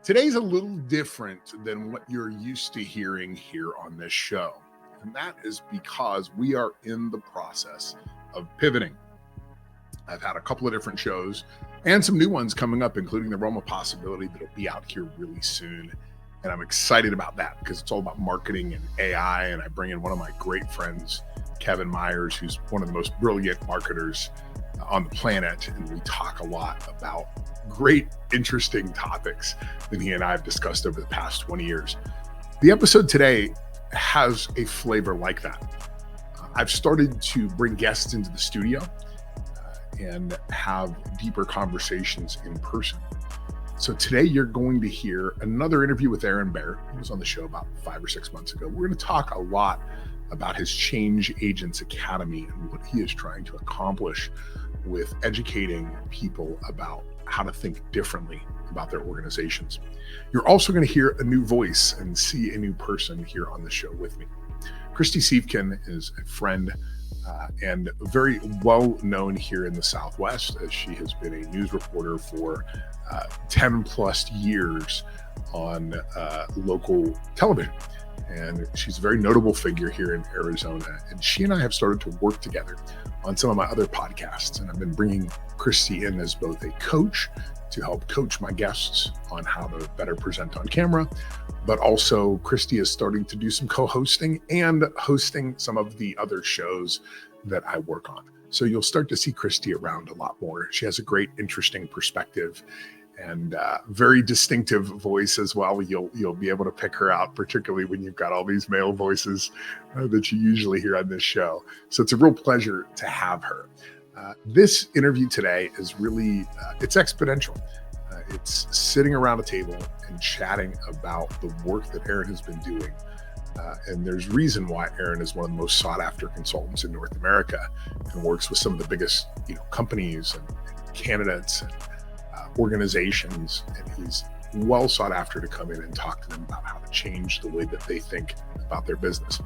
Today's a little different than what you're used to hearing here on this show. And that is because we are in the process of pivoting. I've had a couple of different shows and some new ones coming up, including The Realm of Possibility that'll be out here really soon. And I'm excited about that because it's all about marketing and AI. And I bring in one of my great friends, Kevin Myers, who's one of the most brilliant marketers on the planet. And we talk a lot about great, interesting topics that he and I have discussed over the past 20 years. The episode today has a flavor like that. I've started to bring guests into the studio and have deeper conversations in person. So today you're going to hear another interview with Aaron Bear. He was on the show about 5 or 6 months ago. We're going to talk a lot about his Change Agents Academy and what he is trying to accomplish with educating people about how to think differently about their organizations. You're also going to hear a new voice and see a new person here on the show with me. Christy Seifkin is a friend and very well known here in the Southwest, as she has been a news reporter for 10 plus years on local television. And she's a very notable figure here in Arizona. And she and I have started to work together on some of my other podcasts. And I've been bringing Christy in as both a coach to help coach my guests on how to better present on camera. But also Christy is starting to do some co-hosting and hosting some of the other shows that I work on. So you'll start to see Christy around a lot more. She has a great, interesting perspective and very distinctive voice as well. You'll be able to pick her out, particularly when you've got all these male voices that you usually hear on this show. So it's a real pleasure to have her. This interview today is really, it's exponential. It's sitting around a table and chatting about the work that Aaron has been doing. And there's reason why Aaron is one of the most sought after consultants in North America and works with some of the biggest, companies and candidates and organizations. And he's well sought after to come in and talk to them about how to change the way that they think about their business.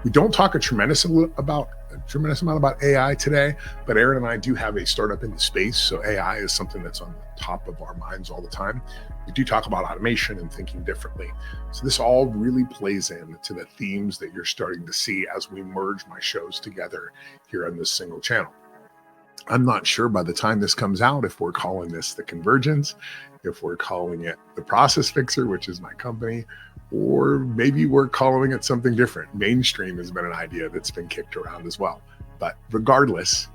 We don't talk a tremendous amount about AI today, but Aaron and I do have a startup in the space. So AI is something that's on the top of our minds all the time. We do talk about automation and thinking differently. So this all really plays into the themes that you're starting to see as we merge my shows together here on this single channel. I'm not sure by the time this comes out if we're calling this The Convergence, if we're calling it The Process Fixer, which is my company, or maybe we're calling it something different. Mainstream has been an idea that's been kicked around as well. But regardless,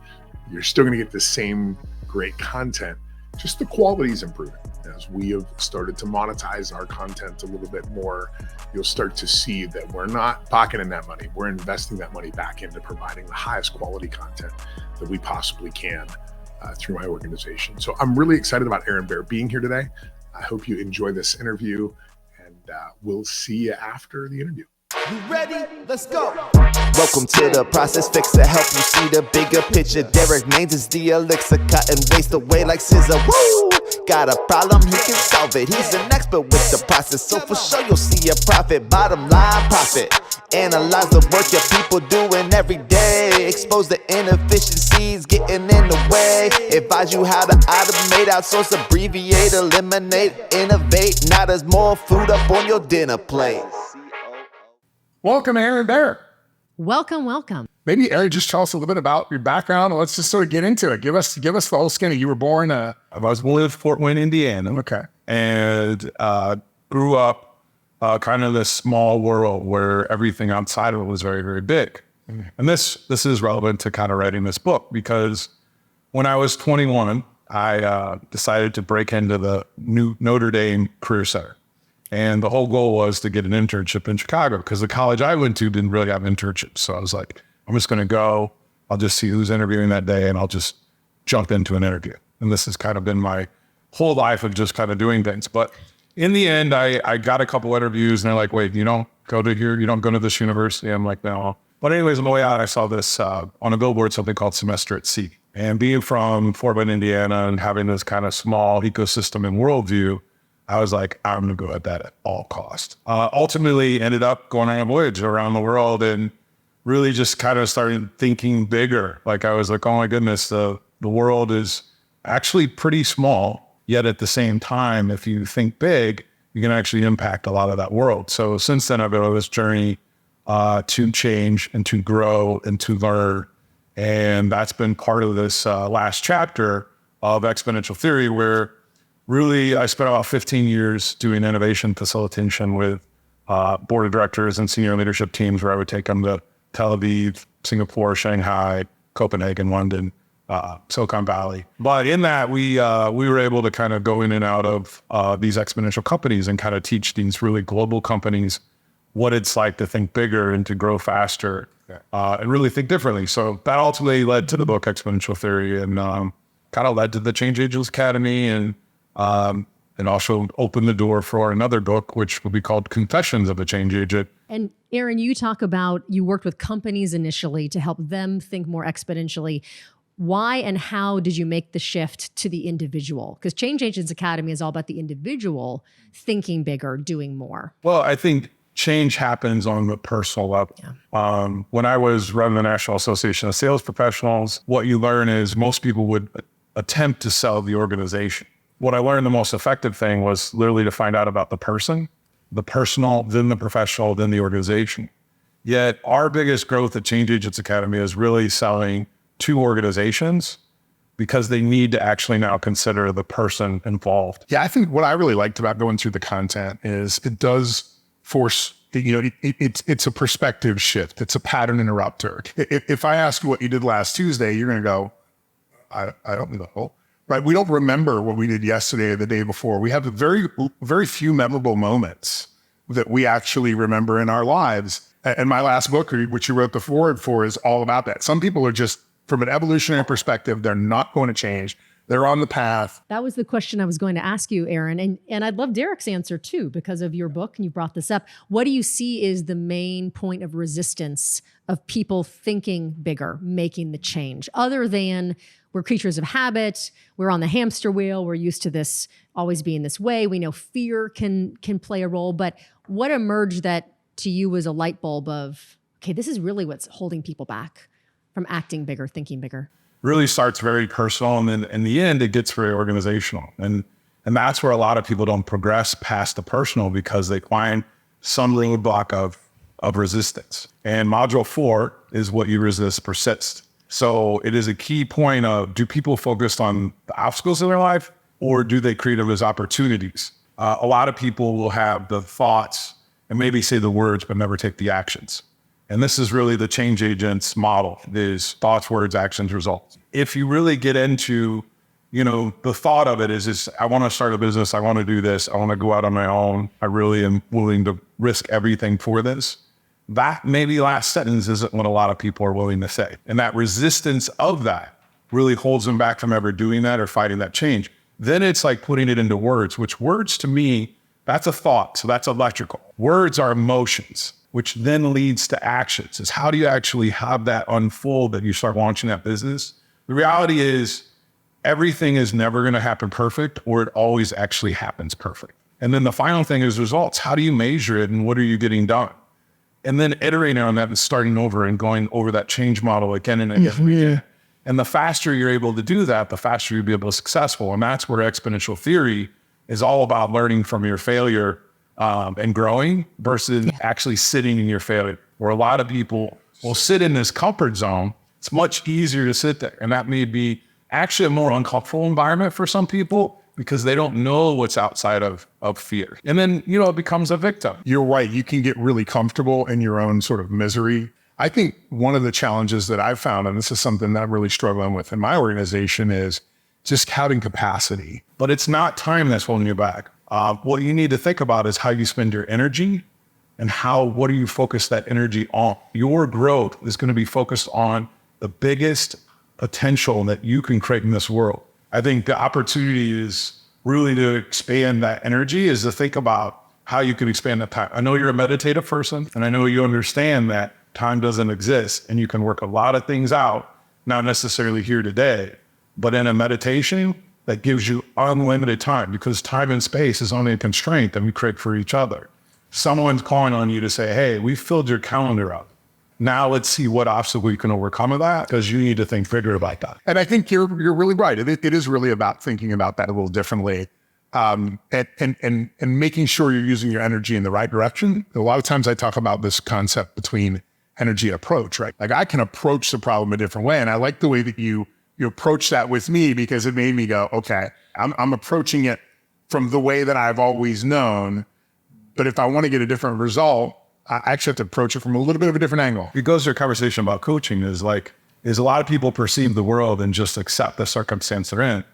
you're still going to get the same great content, just the quality is improving. As we have started to monetize our content a little bit more, you'll start to see that we're not pocketing that money. We're investing that money back into providing the highest quality content that we possibly can through my organization. So I'm really excited about Aaron Bear being here today. I hope you enjoy this interview, and we'll see you after the interview. You ready? Let's go. Welcome to the Process Fixer. Help you see the bigger picture. Derek Maines is the elixir, cut and waste away like scissor. Woo! Got a problem, he can solve it. He's an expert with the process, so for sure you'll see a profit. Bottom line profit. Analyze the work your people doing every day. Expose the inefficiencies getting in the way. Advise you how to automate, outsource, abbreviate, eliminate, innovate. Now there's more food up on your dinner plate. Welcome, Aaron Bear. Welcome. Maybe Aaron, just tell us a little bit about your background. Let's just sort of get into it. Give us the whole skinny. You were born. I was born in Fort Wayne, Indiana. Okay. And grew up kind of this small world where everything outside of it was very, very big. Mm-hmm. And this is relevant to kind of writing this book because when I was 21, I decided to break into the new Notre Dame Career Center. And the whole goal was to get an internship in Chicago because the college I went to didn't really have internships. So I was like, I'm just going to go. I'll just see who's interviewing that day and I'll just jump into an interview. And this has kind of been my whole life of just kind of doing things. But in the end, I got a couple interviews and they're like, wait, you don't go to here? You don't go to this university? I'm like, no. But anyways, on the way out, I saw this on a billboard, something called Semester at Sea. And being from Fort Wayne, Indiana, and having this kind of small ecosystem and worldview, I was like, I'm going to go at that at all costs. Ultimately ended up going on a voyage around the world and really just kind of started thinking bigger. Like I was like, oh my goodness, the world is actually pretty small. Yet at the same time, if you think big, you can actually impact a lot of that world. So since then, I've been on this journey to change and to grow and to learn. And that's been part of this last chapter of exponential theory, where really I spent about 15 years doing innovation facilitation with board of directors and senior leadership teams, where I would take them to Tel Aviv, Singapore, Shanghai, Copenhagen, London, Silicon Valley. But in that, we were able to kind of go in and out of these exponential companies and kind of teach these really global companies what it's like to think bigger and to grow faster, and really think differently. So that ultimately led to the book Exponential Theory, and kind of led to the Change Agents Academy, and also opened the door for another book, which will be called Confessions of a Change Agent. And Aaron, you talk about you worked with companies initially to help them think more exponentially. Why and how did you make the shift to the individual? Because Change Agents Academy is all about the individual thinking bigger, doing more. Well, I think change happens on the personal level. Yeah. When I was running the National Association of Sales Professionals, what you learn is most people would attempt to sell the organization. What I learned, the most effective thing was literally to find out about the person, the personal, then the professional, then the organization. Yet our biggest growth at Change Agents Academy is really selling to organizations, because they need to actually now consider the person involved. Yeah, I think what I really liked about going through the content is it does force, it's a perspective shift. It's a pattern interrupter. If I ask you what you did last Tuesday, you're going to go, I don't know. Right? We don't remember what we did yesterday or the day before. We have very few memorable moments that we actually remember in our lives. And my last book, which you wrote the foreword for, is all about that. Some people are just, from an evolutionary perspective, they're not going to change. They're on the path. That was the question I was going to ask you, Aaron. And I'd love Derek's answer too, because of your book, and you brought this up. What do you see is the main point of resistance of people thinking bigger, making the change, other than we're creatures of habit, we're on the hamster wheel, we're used to this always being this way. We know fear can play a role, but what emerged that to you was a light bulb of, okay, this is really what's holding people back from acting bigger, thinking bigger? Really starts very personal, and then in the end, it gets very organizational. And that's where a lot of people don't progress past the personal, because they find some roadblock of resistance. And module 4 is what you resist persist. So it is a key point of, do people focus on the obstacles in their life, or do they create them as opportunities? A lot of people will have the thoughts and maybe say the words, but never take the actions. And this is really the change agent's model, is thoughts, words, actions, results. If you really get into, the thought of it is I want to start a business. I want to do this. I want to go out on my own. I really am willing to risk everything for this. That maybe last sentence isn't what a lot of people are willing to say. And that resistance of that really holds them back from ever doing that or fighting that change. Then it's like putting it into words, which words to me, that's a thought. So that's electrical. Words are emotions, which then leads to actions. Is how do you actually have that unfold that you start launching that business? The reality is everything is never going to happen perfect, or it always actually happens perfect. And then the final thing is results. How do you measure it, and what are you getting done? And then iterating on that and starting over and going over that change model again and again. Yeah. And the faster you're able to do that, the faster you'll be able to be successful. And that's where exponential theory is all about learning from your failure and growing versus actually sitting in your failure. Where a lot of people will sit in this comfort zone. It's much easier to sit there. And that may be actually a more uncomfortable environment for some people, because they don't know what's outside of fear. And then, it becomes a victim. You're right. You can get really comfortable in your own sort of misery. I think one of the challenges that I've found, and this is something that I'm really struggling with in my organization, is just having capacity. But it's not time that's holding you back. What you need to think about is how you spend your energy and what do you focus that energy on. Your growth is going to be focused on the biggest potential that you can create in this world. I think the opportunity is really to expand that energy, is to think about how you can expand that time. I know you're a meditative person, and I know you understand that time doesn't exist, and you can work a lot of things out, not necessarily here today, but in a meditation that gives you unlimited time, because time and space is only a constraint that we create for each other. Someone's calling on you to say, hey, we filled your calendar up. Now let's see what obstacle you can overcome of that, because you need to think bigger about that. And I think you're really right. It is really about thinking about that a little differently. and making sure you're using your energy in the right direction. A lot of times I talk about this concept between energy and approach, right? Like I can approach the problem a different way. And I like the way that you approach that with me, because it made me go, okay, I'm approaching it from the way that I've always known. But if I want to get a different result, I actually have to approach it from a little bit of a different angle. It goes to a conversation about coaching is a lot of people perceive the world and just accept the circumstance they're in.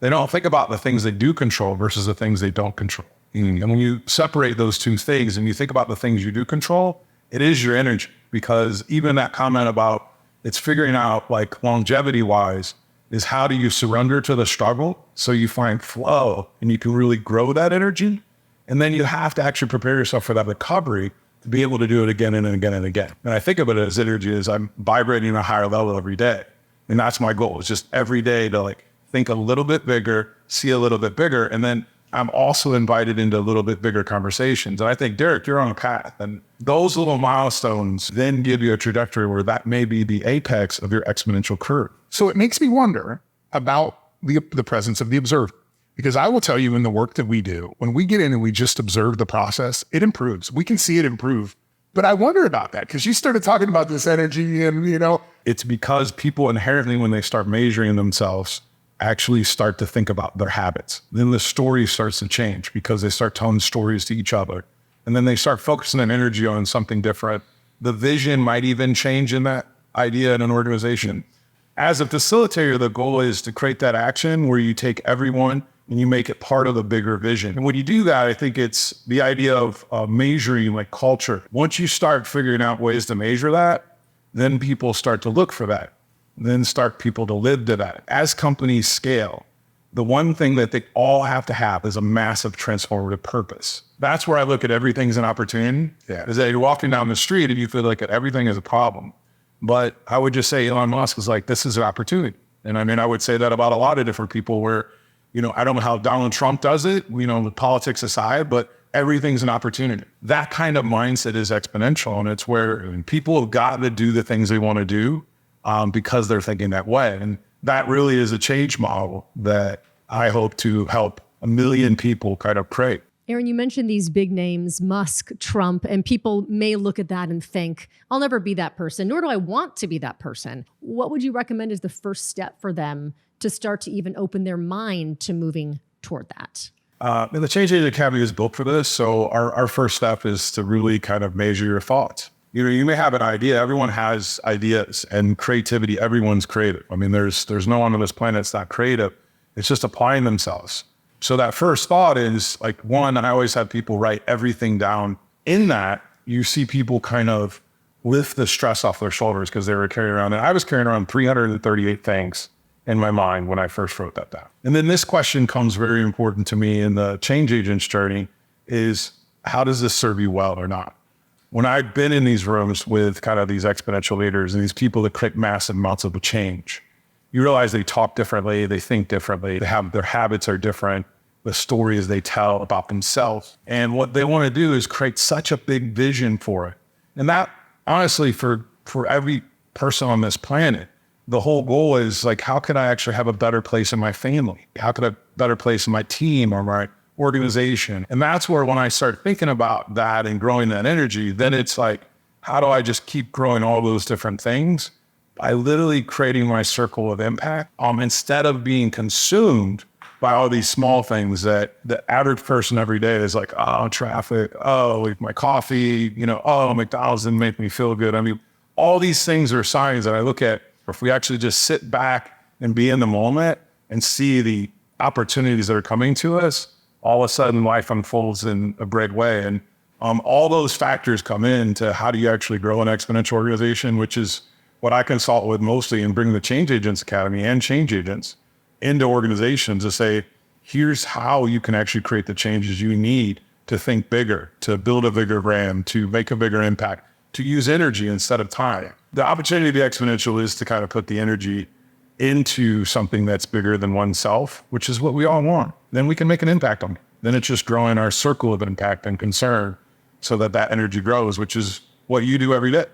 They don't think about the things they do control versus the things they don't control. And when you separate those two things and you think about the things you do control, it is your energy. Because even that comment about it's figuring out like longevity wise is how do you surrender to the struggle so you find flow and you can really grow that energy. And then you have to actually prepare yourself for that recovery to be able to do it again and again and again. And I think of it as energy as I'm vibrating at a higher level every day. And that's my goal. It's just every day to like think a little bit bigger, see a little bit bigger. And then I'm also invited into a little bit bigger conversations. And I think, Derek, you're on a path. And those little milestones then give you a trajectory where that may be the apex of your exponential curve. So it makes me wonder about the presence of the observer. Because I will tell you, in the work that we do, when we get in and we just observe the process, it improves. We can see it improve. But I wonder about that, because you started talking about this energy and, It's because people inherently, when they start measuring themselves, actually start to think about their habits. Then the story starts to change because they start telling stories to each other. And then they start focusing their energy on something different. The vision might even change in that idea in an organization. As a facilitator, the goal is to create that action where you take everyone and you make it part of the bigger vision. And when you do that, I think it's the idea of measuring like culture. Once you start figuring out ways to measure that, then people start to look for that. Then start people to live to that. As companies scale, the one thing that they all have to have is a massive transformative purpose. That's where I look at everything as an opportunity. Is that you're walking down the street and you feel like everything is a problem. But I would just say Elon Musk is like, this is an opportunity. And I mean, I would say that about a lot of different people where, I don't know how Donald Trump does it, with politics aside, but everything's an opportunity. That kind of mindset is exponential. And it's where people have got to do the things they want to do because they're thinking that way. And that really is a change model that I hope to help 1 million people kind of create. Aaron, you mentioned these big names, Musk, Trump, and people may look at that and think, I'll never be that person, nor do I want to be that person. What would you recommend is the first step for them to start to even open their mind to moving toward that? And the Change Agent Academy is built for this. So our first step is to really kind of measure your thoughts. You may have an idea. Everyone has ideas and creativity. Everyone's creative. I mean, there's no one on this planet that's not creative. It's just applying themselves. So that first thought is like, one, I always have people write everything down. In that, you see people kind of lift the stress off their shoulders because they were carrying around. And I was carrying around 338 things in my mind when I first wrote that down. And then this question comes very important to me in the change agent's journey is, how does this serve you well or not? When I've been in these rooms with kind of these exponential leaders and these people that create massive amounts of change, you realize they talk differently, they think differently, their habits are different, the stories they tell about themselves. And what they want to do is create such a big vision for it. And that, honestly, for every person on this planet, the whole goal is like, how can I actually have a better place in my family? How can I have a better place in my team or my organization? And that's where when I start thinking about that and growing that energy, then it's like, how do I just keep growing all those different things? By literally creating my circle of impact, instead of being consumed by all these small things that the average person every day is like, oh, traffic, oh, my coffee, oh, McDonald's didn't make me feel good. I mean, all these things are signs that I look at. If we actually just sit back and be in the moment and see the opportunities that are coming to us, all of a sudden life unfolds in a great way. And all those factors come into how do you actually grow an exponential organization, which is what I consult with mostly and bring the Change Agents Academy and change agents into organizations to say, here's how you can actually create the changes you need to think bigger, to build a bigger brand, to make a bigger impact, to use energy instead of time. The opportunity to be exponential is to kind of put the energy into something that's bigger than oneself, which is what we all want. Then we can make an impact on it. Then it's just growing our circle of impact and concern so that energy grows, which is what you do every day.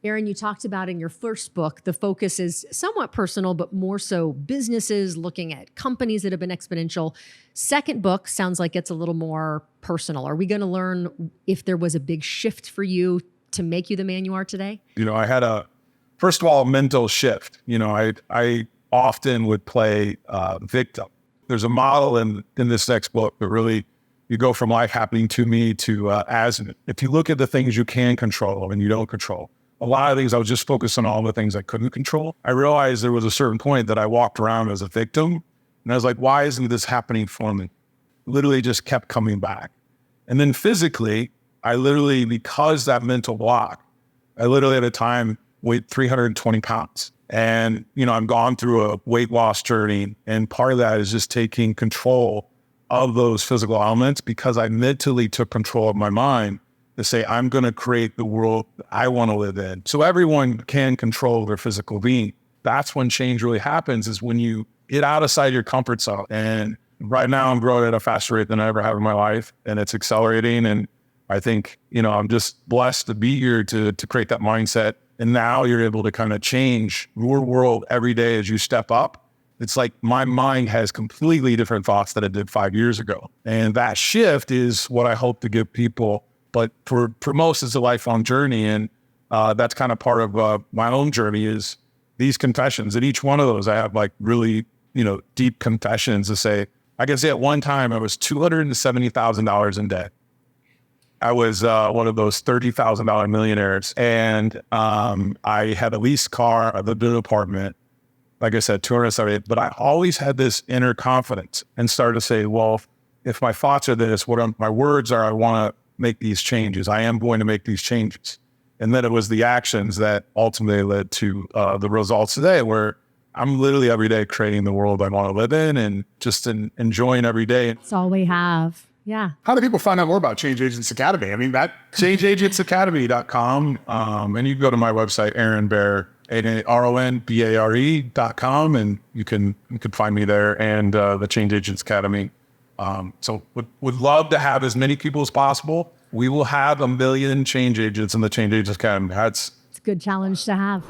Aaron, you talked about in your first book, the focus is somewhat personal, but more so businesses, looking at companies that have been exponential. Second book sounds like it's a little more personal. Are we going to learn if there was a big shift for you to make you the man you are today? I had first of all, a mental shift. I often would play victim. There's a model in this next book that really, you go from life happening to me to if you look at the things you can control and you don't control. A lot of things, I was just focused on all the things I couldn't control. I realized there was a certain point that I walked around as a victim, and I was like, why isn't this happening for me? Literally just kept coming back. And then physically, because that mental block, I literally at a time weighed 320 pounds. And, I'm gone through a weight loss journey. And part of that is just taking control of those physical elements, because I mentally took control of my mind to say, I'm going to create the world I want to live in. So everyone can control their physical being. That's when change really happens, is when you get outside your comfort zone. And right now I'm growing at a faster rate than I ever have in my life, and it's accelerating. And I think, I'm just blessed to be here to create that mindset. And now you're able to kind of change your world every day as you step up. It's like my mind has completely different thoughts than it did 5 years ago. And that shift is what I hope to give people. But for most, it's a lifelong journey. And that's kind of part of my own journey, is these confessions. And each one of those, I have like really, deep confessions to say. I can say at one time I was $270,000 in debt. I was one of those $30,000 millionaires. And I had a leased car, I lived in an apartment. Like I said, 270, but I always had this inner confidence and started to say, well, if my thoughts are this, my words are, I want to make these changes. I am going to make these changes. And then it was the actions that ultimately led to the results today, where I'm literally every day creating the world I want to live in and just enjoying every day. That's all we have. Yeah. How do people find out more about Change Agents Academy? I mean, changeagentsacademy.com. And you can go to my website, Aaron Bear, AaronBare.com, and you can find me there, and the Change Agents Academy. So would love to have as many people as possible. We will have 1 million change agents in the Change Agents Academy. It's a good challenge to have.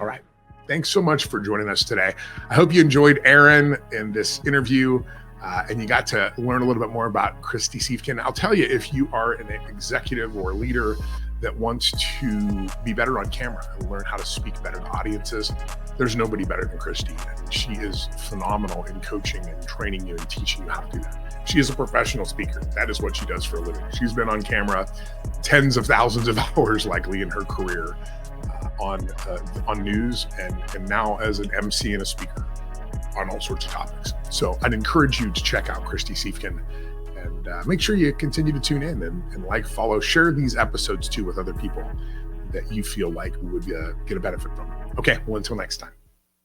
All right. Thanks so much for joining us today. I hope you enjoyed Aaron in this interview, and you got to learn a little bit more about Christy Seifkin. I'll tell you, if you are an executive or a leader that wants to be better on camera and learn how to speak better to audiences, there's nobody better than Christy. And she is phenomenal in coaching and training you and teaching you how to do that. She is a professional speaker. That is what she does for a living. She's been on camera tens of thousands of hours likely in her career on news and now as an MC and a speaker on all sorts of topics. So I'd encourage you to check out Christy Seifkin, and make sure you continue to tune in and like, follow, share these episodes too with other people that you feel like would get a benefit from. Okay, well, until next time.